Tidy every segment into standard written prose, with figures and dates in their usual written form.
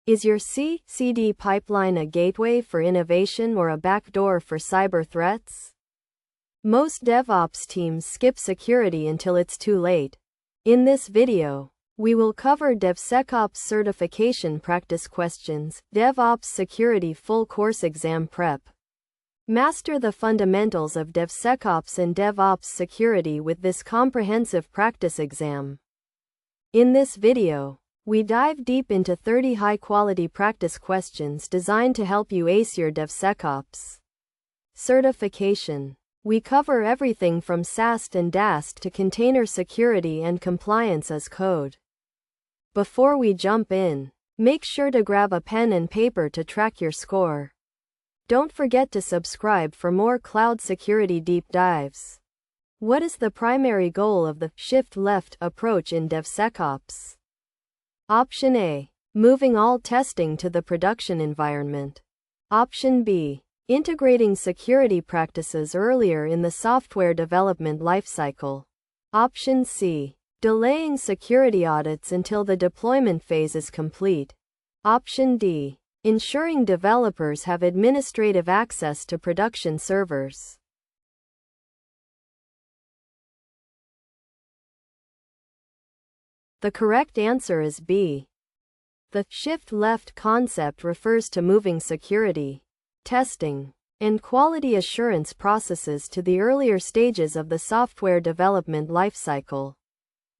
Is your CI/CD pipeline a gateway for innovation or a backdoor for cyber threats? Most DevOps teams skip security until it's too late. In this video, we will cover DevSecOps certification practice questions, DevOps security full course exam prep. Master the fundamentals of DevSecOps and DevOps security with this comprehensive practice exam. In this video, we dive deep into 30 high-quality practice questions designed to help you ace your DevSecOps certification. We cover everything from SAST and DAST to container security and compliance as code. Before we jump in, make sure to grab a pen and paper to track your score. Don't forget to subscribe for more cloud security deep dives. What is the primary goal of the shift-left approach in DevSecOps? Option A. Moving all testing to the production environment. Option B. Integrating security practices earlier in the software development lifecycle. Option C. Delaying security audits until the deployment phase is complete. Option D. Ensuring developers have administrative access to production servers. The correct answer is B. The shift-left concept refers to moving security, testing, and quality assurance processes to the earlier stages of the software development lifecycle.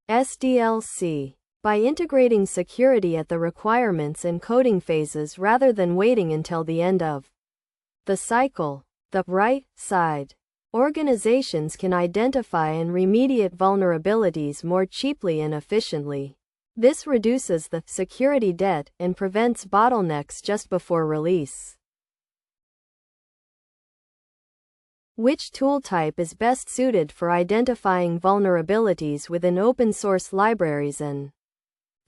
SDLC. By integrating security at the requirements and coding phases rather than waiting until the end of the cycle. The right side. Organizations can identify and remediate vulnerabilities more cheaply and efficiently. This reduces the security debt and prevents bottlenecks just before release. Which tool type is best suited for identifying vulnerabilities within open-source libraries and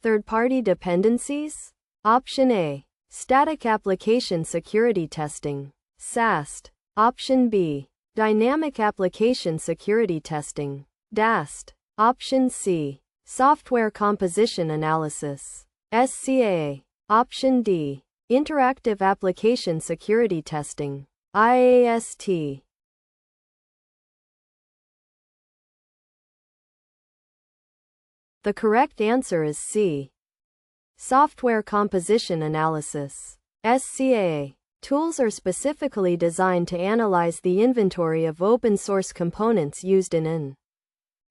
third-party dependencies? Option A. Static Application Security Testing, SAST. Option B. Dynamic Application Security Testing, DAST. Option C. Software Composition Analysis, SCA. Option D. Interactive Application Security Testing, IAST. The correct answer is C. Software Composition Analysis, SCA. Tools are specifically designed to analyze the inventory of open-source components used in an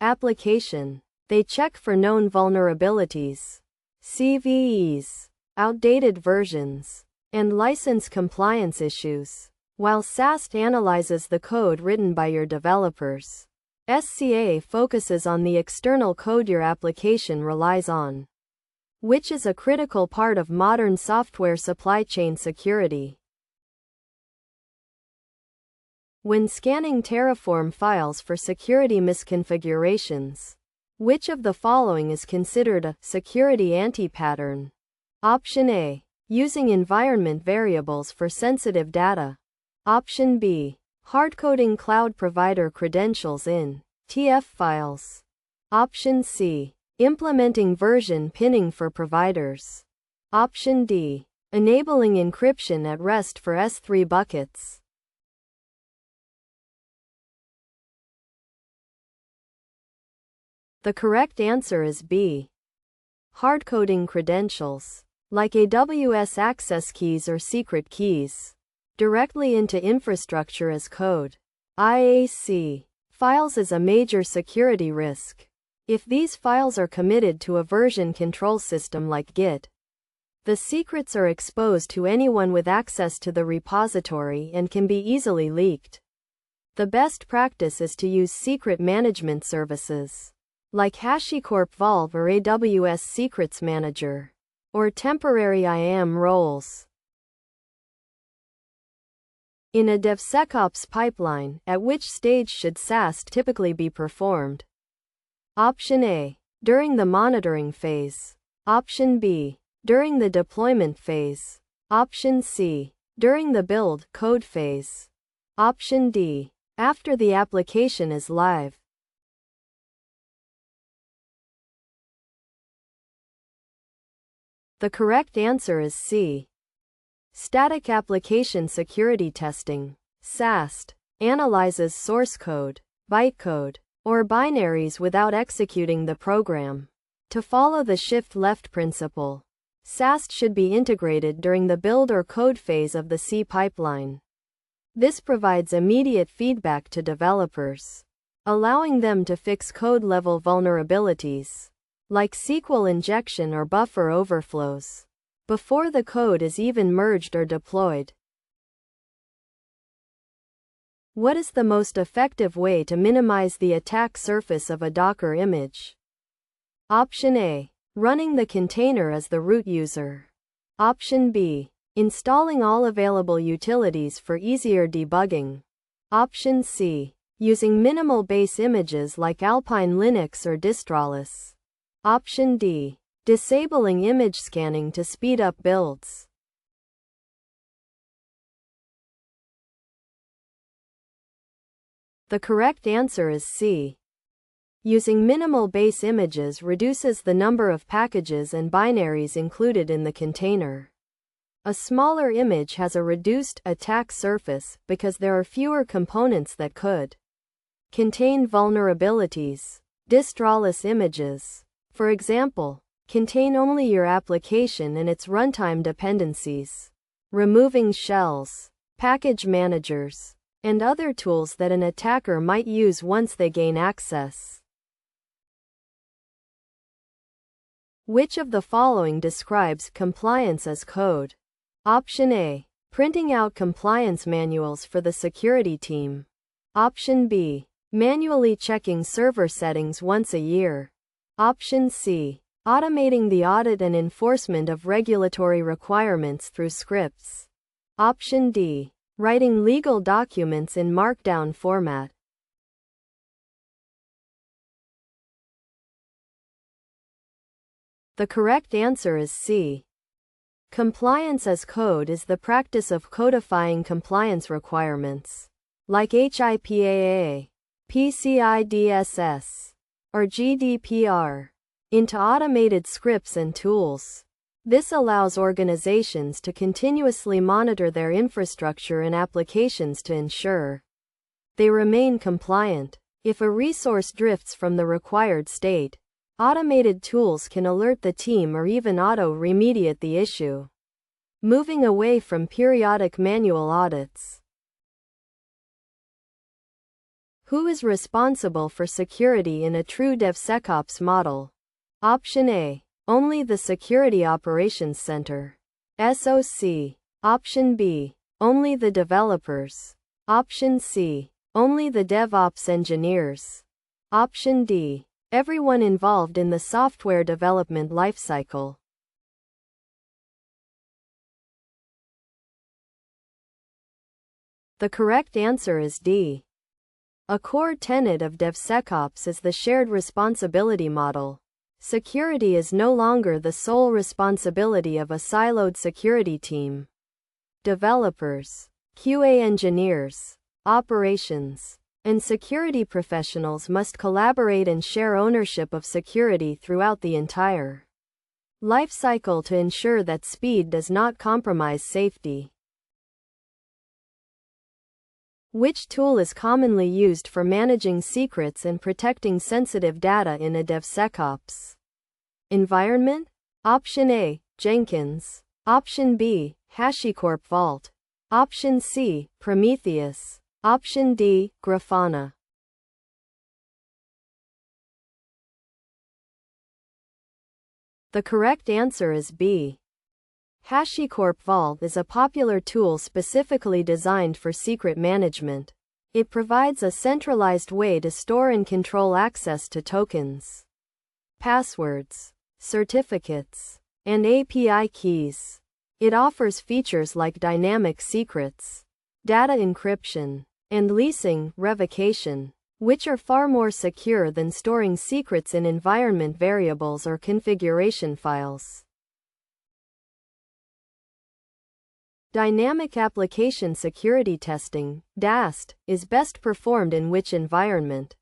application. They check for known vulnerabilities, CVEs, outdated versions, and license compliance issues, while SAST analyzes the code written by your developers. SCA focuses on the external code your application relies on, which is a critical part of modern software supply chain security. When scanning Terraform files for security misconfigurations, which of the following is considered a security anti-pattern? Option A. Using environment variables for sensitive data. Option B. Hardcoding cloud provider credentials in TF files. Option C. Implementing version pinning for providers. Option D. Enabling encryption at rest for S3 buckets. The correct answer is B. Hardcoding credentials, like AWS access keys or secret keys, directly into infrastructure as code. IAC. Files is a major security risk. If these files are committed to a version control system like Git, the secrets are exposed to anyone with access to the repository and can be easily leaked. The best practice is to use secret management services, like HashiCorp Vault or AWS Secrets Manager, or temporary IAM roles. In a DevSecOps pipeline, at which stage should SAST typically be performed? Option A. During the monitoring phase. Option B. During the deployment phase. Option C. During the build code phase. Option D. After the application is live. The correct answer is C. Static Application Security Testing, SAST, analyzes source code, bytecode, or binaries without executing the program. To follow the shift-left principle, SAST should be integrated during the build or code phase of the C pipeline. This provides immediate feedback to developers, allowing them to fix code-level vulnerabilities, like SQL injection or buffer overflows, before the code is even merged or deployed. What is the most effective way to minimize the attack surface of a Docker image? Option A. Running the container as the root user. Option B. Installing all available utilities for easier debugging. Option C. Using minimal base images like Alpine Linux or Distralis. Option D. Disabling image scanning to speed up builds. The correct answer is C. Using minimal base images reduces the number of packages and binaries included in the container. A smaller image has a reduced attack surface because there are fewer components that could contain vulnerabilities. Distralis images, for example, contain only your application and its runtime dependencies, removing shells, package managers, and other tools that an attacker might use once they gain access. Which of the following describes compliance as code? Option A. Printing out compliance manuals for the security team. Option B. Manually checking server settings once a year. Option C. Automating the audit and enforcement of regulatory requirements through scripts. Option D. Writing legal documents in Markdown format. The correct answer is C. Compliance as code is the practice of codifying compliance requirements, like HIPAA, PCI DSS, or GDPR, into automated scripts and tools. This allows organizations to continuously monitor their infrastructure and applications to ensure they remain compliant. If a resource drifts from the required state, automated tools can alert the team or even auto-remediate the issue, moving away from periodic manual audits. Who is responsible for security in a true DevSecOps model? Option A. Only the Security Operations Center, SOC. Option B. Only the developers. Option C. Only the DevOps engineers. Option D. Everyone involved in the software development lifecycle. The correct answer is D. A core tenet of DevSecOps is the shared responsibility model. Security is no longer the sole responsibility of a siloed security team. Developers, QA engineers, operations, and security professionals must collaborate and share ownership of security throughout the entire life cycle to ensure that speed does not compromise safety. Which tool is commonly used for managing secrets and protecting sensitive data in a DevSecOps environment? Option A. Jenkins. Option B. HashiCorp Vault. Option C. Prometheus. Option D. Grafana. The correct answer is B. HashiCorp Vault is a popular tool specifically designed for secret management. It provides a centralized way to store and control access to tokens, passwords, certificates, and API keys. It offers features like dynamic secrets, data encryption, and leasing revocation, which are far more secure than storing secrets in environment variables or configuration files. Dynamic Application Security Testing, DAST, is best performed in which environment?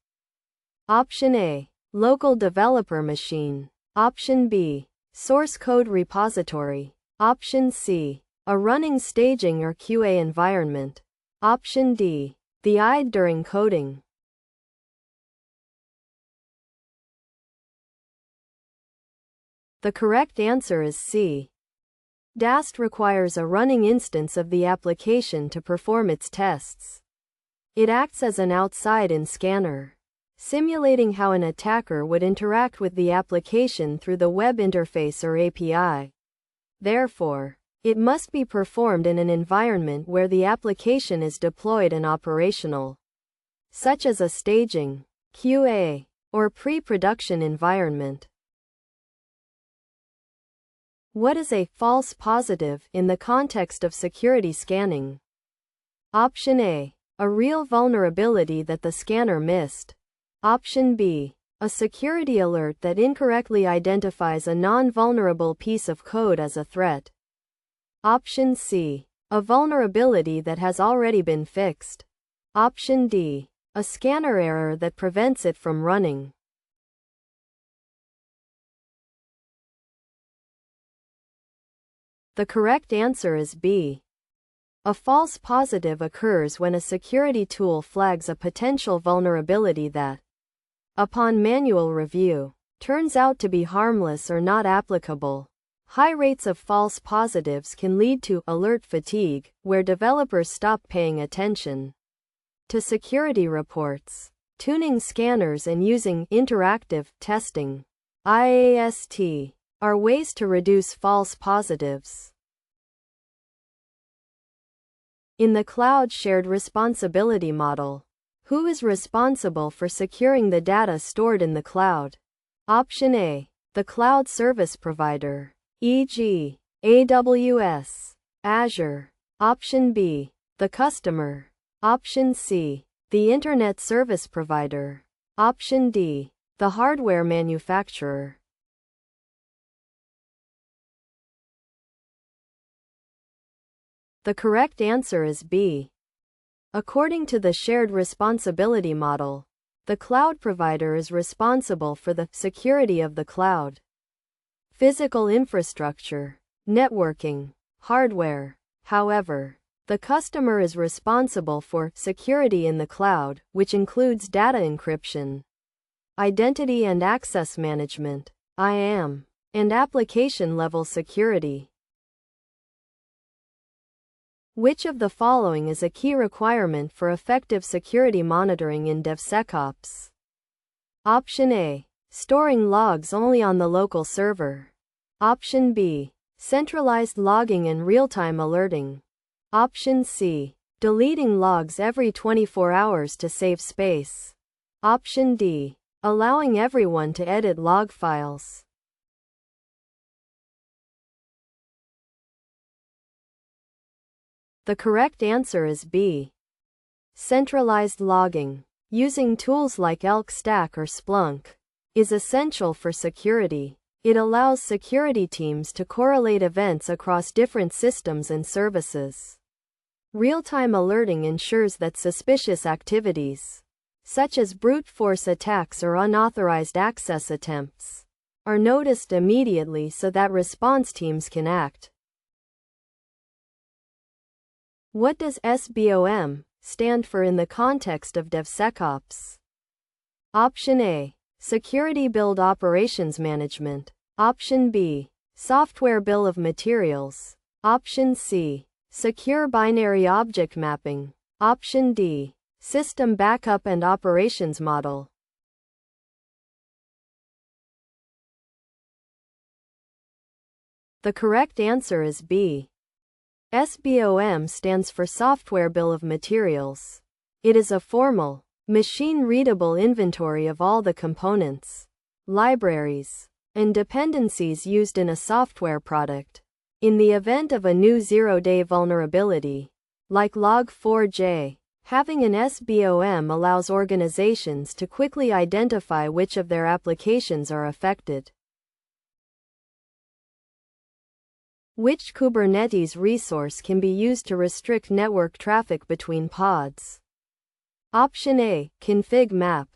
Option A. Local developer machine. Option B. Source code repository. Option C. A running staging or QA environment. Option D. The IDE during coding. The correct answer is C. DAST requires a running instance of the application to perform its tests. It acts as an outside-in scanner, simulating how an attacker would interact with the application through the web interface or API. Therefore, it must be performed in an environment where the application is deployed and operational, such as a staging, QA, or pre-production environment. What is a false positive in the context of security scanning? Option A. A real vulnerability that the scanner missed. Option B. A security alert that incorrectly identifies a non-vulnerable piece of code as a threat. Option C. A vulnerability that has already been fixed. Option D. A scanner error that prevents it from running. The correct answer is B. A false positive occurs when a security tool flags a potential vulnerability that, upon manual review, turns out to be harmless or not applicable. High rates of false positives can lead to alert fatigue, where developers stop paying attention to security reports. Tuning scanners and using interactive testing (IAST) are ways to reduce false positives. In the cloud shared responsibility model, who is responsible for securing the data stored in the cloud? Option A. The cloud service provider, e.g., AWS, Azure. Option B. The customer. Option C. The internet service provider. Option D. The hardware manufacturer. The correct answer is B. According to the shared responsibility model, the cloud provider is responsible for the security of the cloud, physical infrastructure, networking, hardware. However, the customer is responsible for security in the cloud, which includes data encryption, identity and access management, IAM, and application-level security. Which of the following is a key requirement for effective security monitoring in DevSecOps? Option A. Storing logs only on the local server. Option B. Centralized logging and real-time alerting. Option C. Deleting logs every 24 hours to save space. Option D. Allowing everyone to edit log files. The correct answer is B. Centralized logging, using tools like Elk Stack or Splunk, is essential for security. It allows security teams to correlate events across different systems and services. Real-time alerting ensures that suspicious activities, such as brute force attacks or unauthorized access attempts, are noticed immediately so that response teams can act. What does SBOM stand for in the context of DevSecOps? Option A. Security Build Operations Management. Option B. Software Bill of Materials. Option C. Secure Binary Object Mapping. Option D. System Backup and Operations Model. The correct answer is B. SBOM stands for Software Bill of Materials. It is a formal, machine-readable inventory of all the components, libraries, and dependencies used in a software product. In the event of a new zero-day vulnerability, like Log4j, having an SBOM allows organizations to quickly identify which of their applications are affected. Which Kubernetes resource can be used to restrict network traffic between pods? Option A. Config map.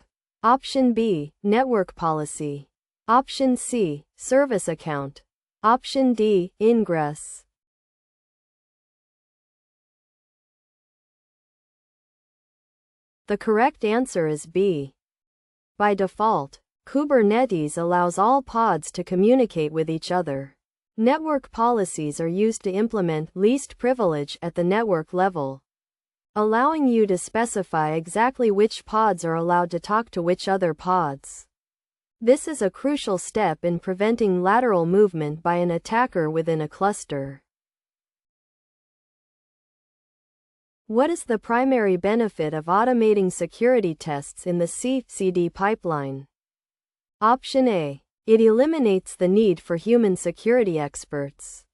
Option B. Network policy. Option C. Service account. Option D, ingress. The correct answer is B. By default, Kubernetes allows all pods to communicate with each other. Network policies are used to implement least privilege at the network level, allowing you to specify exactly which pods are allowed to talk to which other pods. This is a crucial step in preventing lateral movement by an attacker within a cluster. What is the primary benefit of automating security tests in the CI/CD pipeline? Option A. It eliminates the need for human security experts.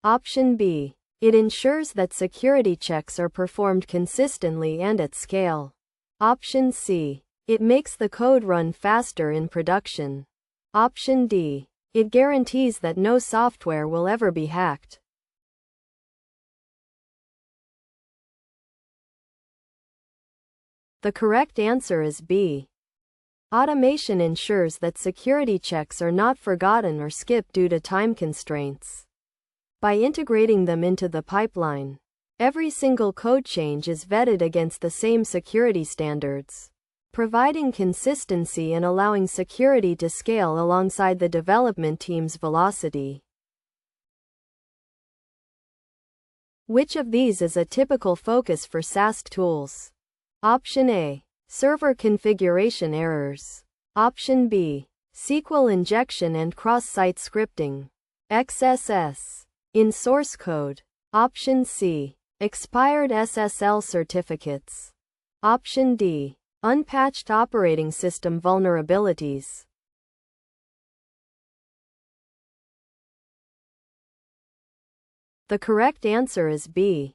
Option B. It ensures that security checks are performed consistently and at scale. Option C. It makes the code run faster in production. Option D. It guarantees that no software will ever be hacked. The correct answer is B. Automation ensures that security checks are not forgotten or skipped due to time constraints. By integrating them into the pipeline, every single code change is vetted against the same security standards, providing consistency and allowing security to scale alongside the development team's velocity. Which of these is a typical focus for SAST tools? Option A. Server configuration errors. Option B. SQL injection and cross-site scripting. XSS. In source code. Option C. Expired SSL certificates. Option D. Unpatched operating system vulnerabilities. The correct answer is B.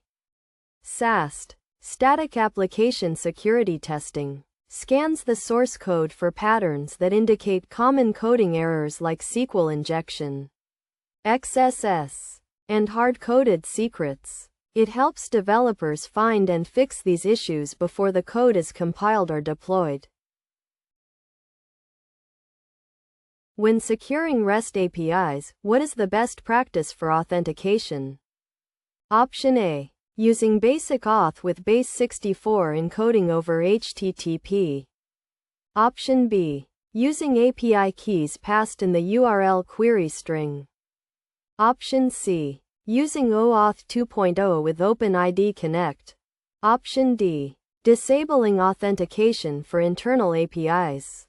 SAST. Static Application Security Testing scans the source code for patterns that indicate common coding errors like SQL injection, XSS, and hard-coded secrets. It helps developers find and fix these issues before the code is compiled or deployed. When securing REST APIs, what is the best practice for authentication? Option A. Using basic auth with base64 encoding over HTTP. Option B. Using API keys passed in the URL query string. Option C. Using OAuth 2.0 with OpenID Connect. Option D. Disabling authentication for internal APIs.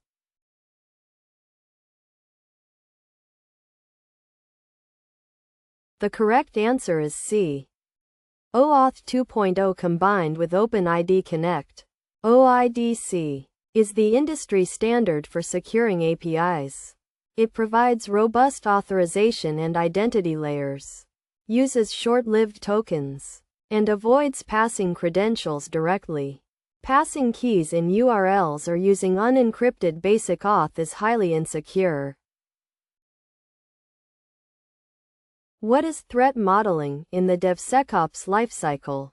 The correct answer is C. OAuth 2.0 combined with OpenID Connect, OIDC, is the industry standard for securing APIs. It provides robust authorization and identity layers, uses short-lived tokens, and avoids passing credentials directly. Passing keys in URLs or using unencrypted basic auth is highly insecure. What is threat modeling in the DevSecOps lifecycle?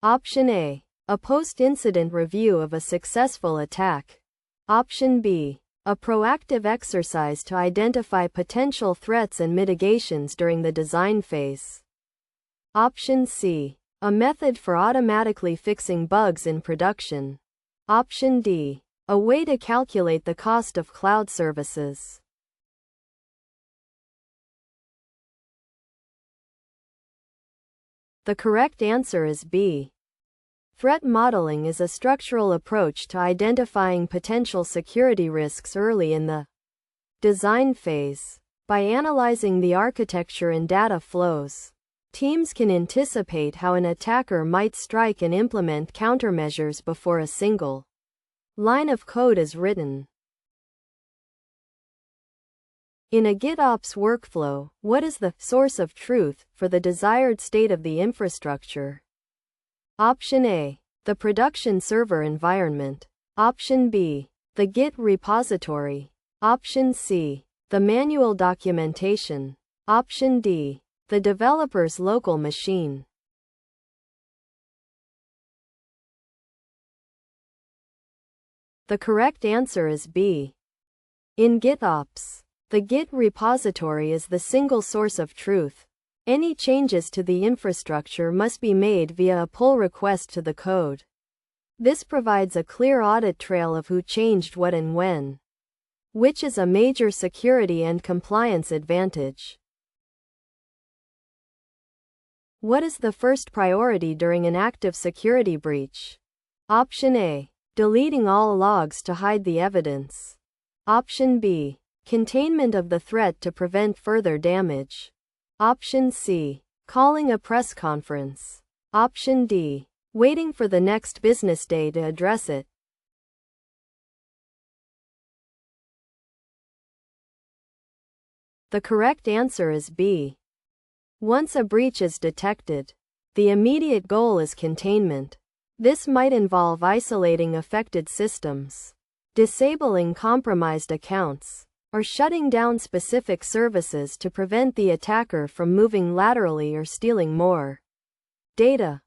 Option A. A post-incident review of a successful attack. Option B. A proactive exercise to identify potential threats and mitigations during the design phase. Option C. A method for automatically fixing bugs in production. Option D. A way to calculate the cost of cloud services. The correct answer is B. Threat modeling is a structural approach to identifying potential security risks early in the design phase. By analyzing the architecture and data flows, teams can anticipate how an attacker might strike and implement countermeasures before a single line of code is written. In a GitOps workflow, what is the source of truth for the desired state of the infrastructure? Option A. The production server environment. Option B. The Git repository. Option C. The manual documentation. Option D. The developer's local machine. The correct answer is B. In GitOps, The Git repository is the single source of truth. Any changes to the infrastructure must be made via a pull request to the code. This provides a clear audit trail of who changed what and when, which is a major security and compliance advantage. What is the first priority during an active security breach? Option A. Deleting all logs to hide the evidence. Option B. Containment of the threat to prevent further damage. Option C. Calling a press conference. Option D. Waiting for the next business day to address it. The correct answer is B. Once a breach is detected, the immediate goal is containment. This might involve isolating affected systems, disabling compromised accounts, or shutting down specific services to prevent the attacker from moving laterally or stealing more data.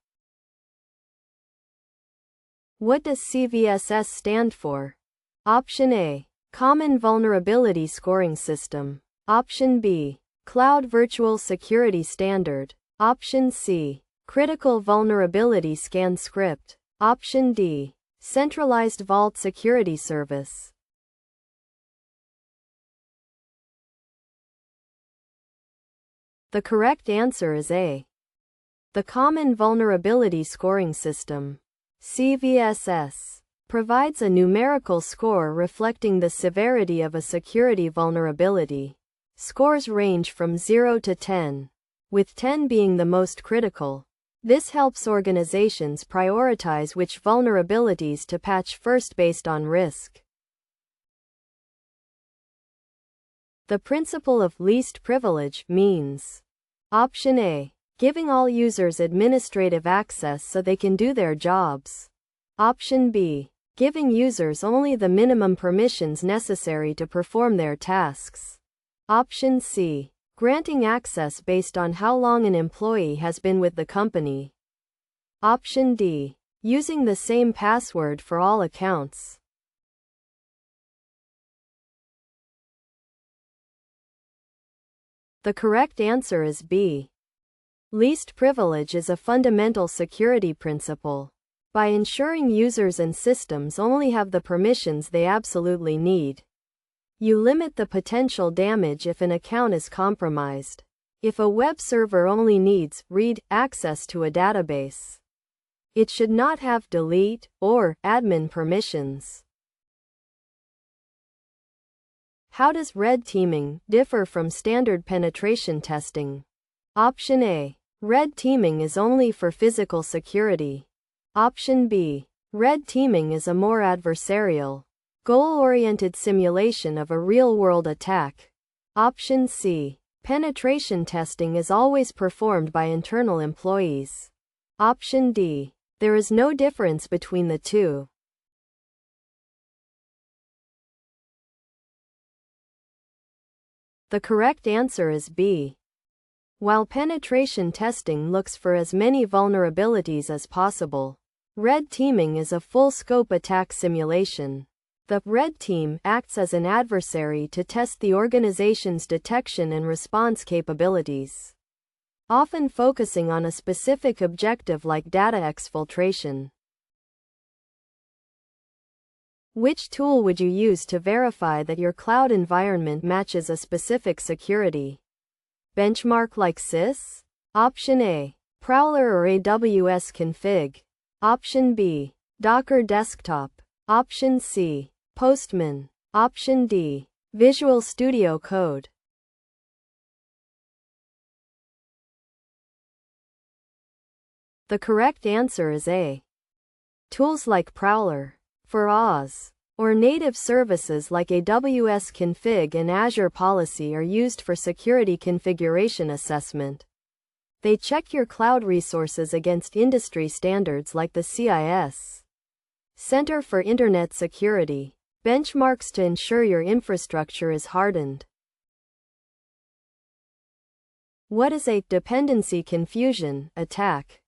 What does CVSS stand for? Option A. Common Vulnerability Scoring System. Option B. Cloud Virtual Security Standard. Option C. Critical Vulnerability Scan Script. Option D. Centralized Vault Security Service. The correct answer is A. The Common Vulnerability Scoring System, CVSS, provides a numerical score reflecting the severity of a security vulnerability. Scores range from 0 to 10, with 10 being the most critical. This helps organizations prioritize which vulnerabilities to patch first based on risk. The principle of least privilege means: Option A. Giving all users administrative access so they can do their jobs. Option B. Giving users only the minimum permissions necessary to perform their tasks. Option C. Granting access based on how long an employee has been with the company. Option D. Using the same password for all accounts. The correct answer is B. Least privilege is a fundamental security principle. By ensuring users and systems only have the permissions they absolutely need, you limit the potential damage if an account is compromised. If a web server only needs read access to a database, it should not have delete or admin permissions. How does red teaming differ from standard penetration testing? Option A. Red teaming is only for physical security. Option B. Red teaming is a more adversarial, goal-oriented simulation of a real-world attack. Option C. Penetration testing is always performed by internal employees. Option D. There is no difference between the two. The correct answer is B. While penetration testing looks for as many vulnerabilities as possible, red teaming is a full-scope attack simulation. The red team acts as an adversary to test the organization's detection and response capabilities, often focusing on a specific objective like data exfiltration. Which tool would you use to verify that your cloud environment matches a specific security benchmark like SIS? Option A. Prowler or AWS Config. Option B. Docker Desktop. Option C. Postman. Option D. Visual Studio Code. The correct answer is A. Tools like Prowler for Oz or native services like AWS Config and Azure Policy are used for security configuration assessment. They check your cloud resources against industry standards like the CIS, Center for Internet Security, benchmarks to ensure your infrastructure is hardened. What is a dependency confusion attack?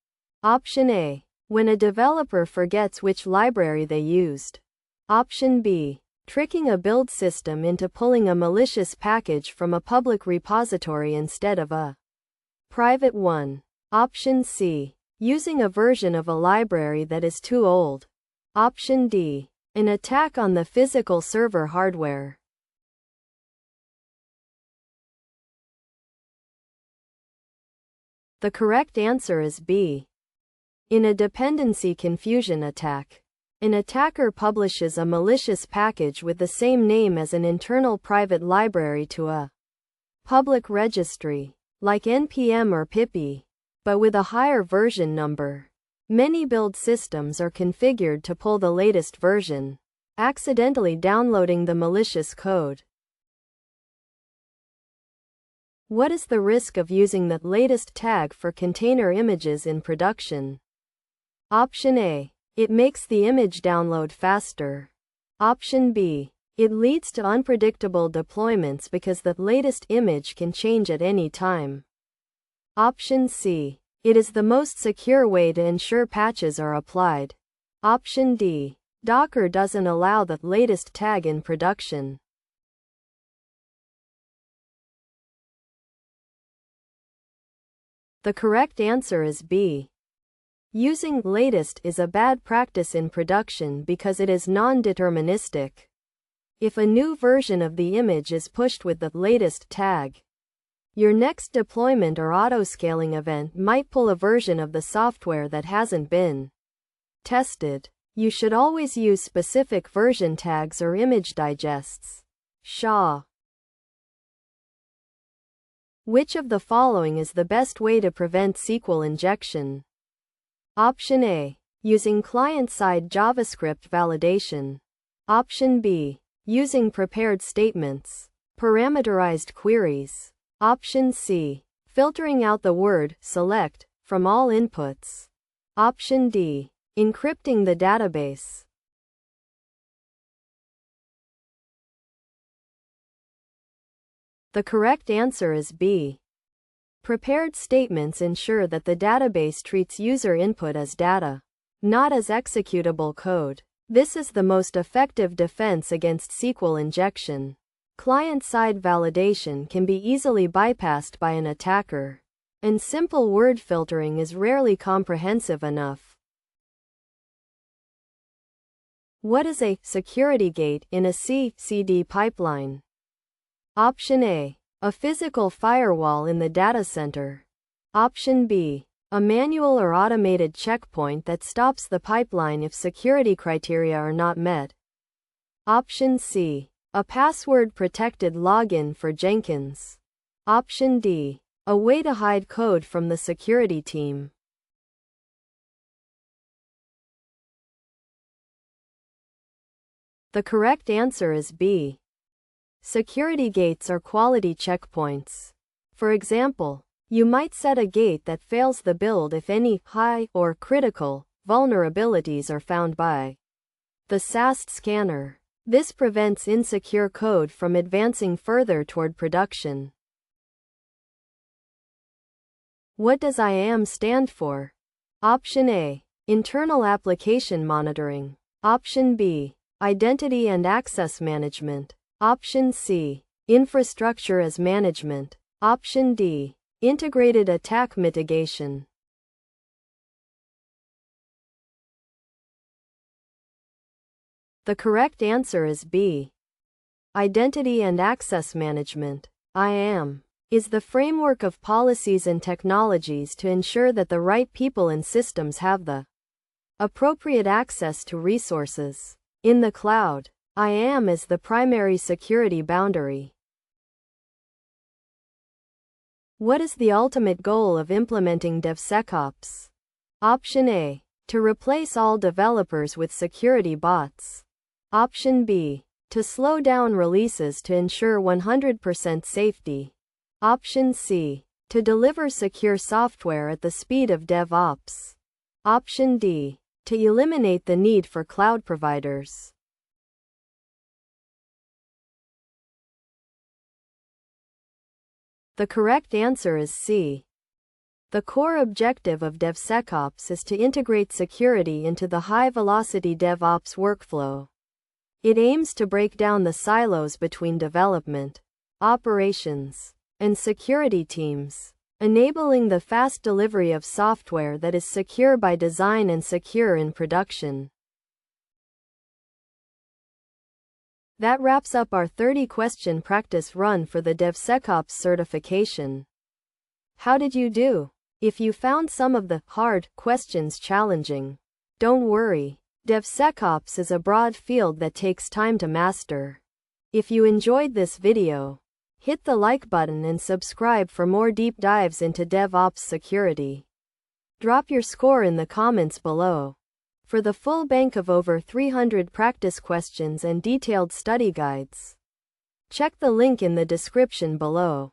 Option A. When a developer forgets which library they used. Option B. tricking a build system into pulling a malicious package from a public repository instead of a private one. Option C. Using a version of a library that is too old. Option D. An attack on the physical server hardware. The correct answer is B. In a dependency confusion attack, an attacker publishes a malicious package with the same name as an internal private library to a public registry, like npm or pipi, but with a higher version number. Many build systems are configured to pull the latest version, accidentally downloading the malicious code. What is the risk of using the latest tag for container images in production? Option A. It makes the image download faster. Option B. It leads to unpredictable deployments because the latest image can change at any time. Option C. It is the most secure way to ensure patches are applied. Option D. Docker doesn't allow the latest tag in production. The correct answer is B. Using latest is a bad practice in production because it is non-deterministic. If a new version of the image is pushed with the latest tag, your next deployment or autoscaling event might pull a version of the software that hasn't been tested. You should always use specific version tags or image digests. Shaw. Which of the following is the best way to prevent SQL injection? Option A. Using client-side JavaScript validation. Option B. Using prepared statements, parameterized queries. Option C. Filtering out the word select from all inputs. Option D. Encrypting the database. The correct answer is B. Prepared statements ensure that the database treats user input as data, not as executable code. This is the most effective defense against SQL injection. Client-side validation can be easily bypassed by an attacker, and simple word filtering is rarely comprehensive enough. What is a security gate in a CI/CD pipeline? Option A. A physical firewall in the data center. Option B. A manual or automated checkpoint that stops the pipeline if security criteria are not met. Option C. A password-protected login for Jenkins. Option D. A way to hide code from the security team. The correct answer is B. Security gates are quality checkpoints. For example, you might set a gate that fails the build if any high or critical vulnerabilities are found by the SAST scanner. This prevents insecure code from advancing further toward production. What does IAM stand for? Option A. Internal Application Monitoring. Option B. Identity and Access Management. Option C. Infrastructure as Management. Option D. Integrated Attack Mitigation. The correct answer is B. Identity and Access Management, IAM, is the framework of policies and technologies to ensure that the right people and systems have the appropriate access to resources. In the cloud, IAM is the primary security boundary. What is the ultimate goal of implementing DevSecOps? Option A. To replace all developers with security bots. Option B. To slow down releases to ensure 100% safety. Option C. To deliver secure software at the speed of DevOps. Option D. To eliminate the need for cloud providers. The correct answer is C. The core objective of DevSecOps is to integrate security into the high-velocity DevOps workflow. It aims to break down the silos between development, operations, and security teams, enabling the fast delivery of software that is secure by design and secure in production. That wraps up our 30-question practice run for the DevSecOps certification. How did you do? If you found some of the hard questions challenging, don't worry. DevSecOps is a broad field that takes time to master. If you enjoyed this video, hit the like button and subscribe for more deep dives into DevOps security. Drop your score in the comments below. For the full bank of over 300 practice questions and detailed study guides, check the link in the description below.